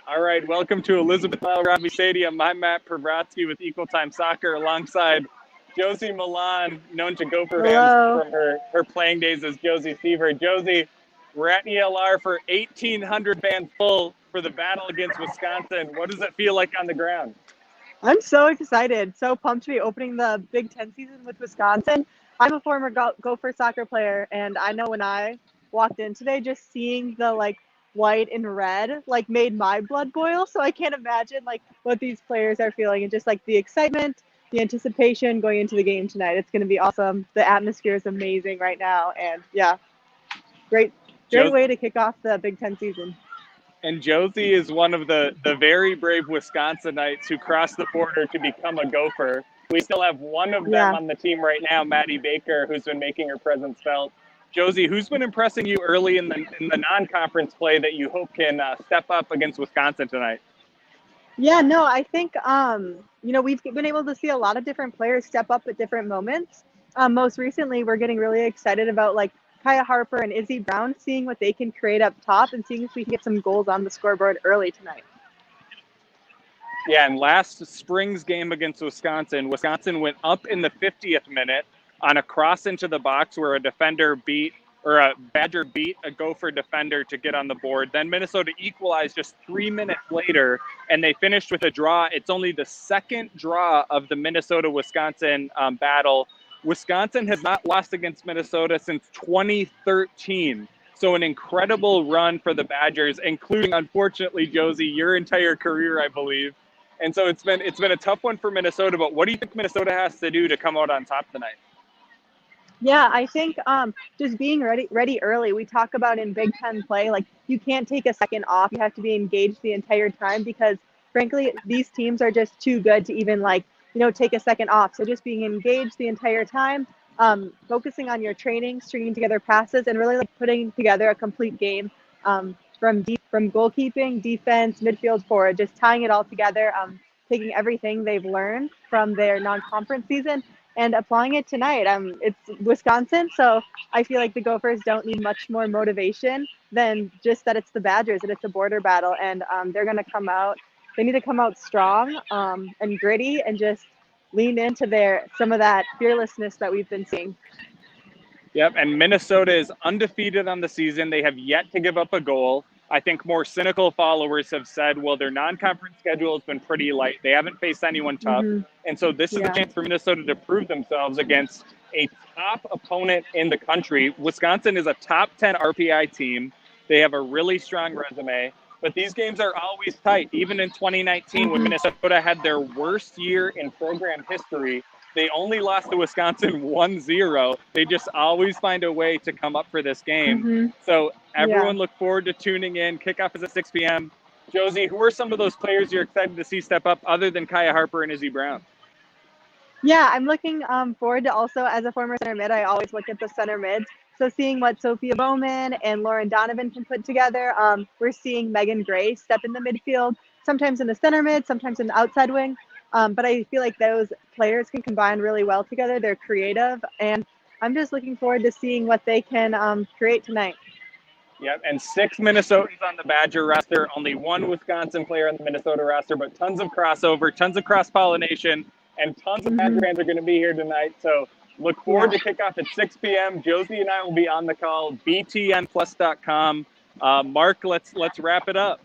All right, welcome to Elizabeth Lyle Robbie Stadium. I'm Matt Pravratsky with Equal Time Soccer alongside Josie Milan, known to Gopher fans Hello. from her playing days as Josie Seaver. Josie, we're at ELR for 1,800 fans full for the battle against Wisconsin. What does it feel like on the ground? I'm so excited. So pumped to be opening the Big Ten season with Wisconsin. I'm a former Gopher soccer player, and I know when I walked in today, just seeing the white and red made my blood boil. So I can't imagine what these players are feeling, and just the excitement, the anticipation going into the game tonight. It's going to be awesome. The atmosphere is amazing right now, and yeah, great way to kick off the Big Ten season. And Josie is one of the very brave Wisconsinites who crossed the border to become a Gopher. We still have one of them on the team right now, Maddie Baker, who's been making her presence felt. Josie, who's been impressing you early in the non-conference play that you hope can step up against Wisconsin tonight? Yeah, no, I think we've been able to see a lot of different players step up at different moments. Most recently, we're getting really excited about Kaya Harper and Izzy Brown, seeing what they can create up top and seeing if we can get some goals on the scoreboard early tonight. Yeah, and last spring's game against Wisconsin went up in the 50th minute on a cross into the box where a Badger beat a Gopher defender to get on the board. Then Minnesota equalized just 3 minutes later, and they finished with a draw. It's only the second draw of the Minnesota-Wisconsin battle. Wisconsin has not lost against Minnesota since 2013. So an incredible run for the Badgers, including, unfortunately, Josie, your entire career, I believe. And so it's been a tough one for Minnesota, but what do you think Minnesota has to do to come out on top tonight? Yeah, I think just being ready early. We talk about in Big Ten play, you can't take a second off. You have to be engaged the entire time because, frankly, these teams are just too good to even take a second off. So just being engaged the entire time, focusing on your training, stringing together passes, and really putting together a complete game from goalkeeping, defense, midfield, forward, just tying it all together, taking everything they've learned from their non-conference season and applying it tonight. It's Wisconsin, so I feel like the Gophers don't need much more motivation than just that it's the Badgers and it's a border battle, and they're going to come out. They need to come out strong and gritty and just lean into some of that fearlessness that we've been seeing. Yep, and Minnesota is undefeated on the season. They have yet to give up a goal. I think more cynical followers have said, well, their non-conference schedule has been pretty light. They haven't faced anyone tough. Mm-hmm. And so this is a chance for Minnesota to prove themselves against a top opponent in the country. Wisconsin is a top 10 RPI team. They have a really strong resume. But these games are always tight. Even in 2019, when Minnesota had their worst year in program history, they only lost to Wisconsin 1-0. They just always find a way to come up for this game. Mm-hmm. So everyone look forward to tuning in. Kickoff is at 6 p.m. Josie, who are some of those players you're excited to see step up other than Kaya Harper and Izzy Brown? Yeah, I'm looking forward to also, as a former center mid, I always look at the center mids. So seeing what Sophia Bowman and Lauren Donovan can put together, we're seeing Megan Gray step in the midfield, sometimes in the center mid, sometimes in the outside wing. But I feel like those players can combine really well together. They're creative, and I'm just looking forward to seeing what they can create tonight. Yep, and 6 Minnesotans on the Badger roster, only 1 Wisconsin player on the Minnesota roster, but tons of crossover, tons of cross-pollination, and tons of Badger fans are going to be here tonight. So look forward to kickoff at 6 p.m. Josie and I will be on the call, btnplus.com. Mark, let's wrap it up.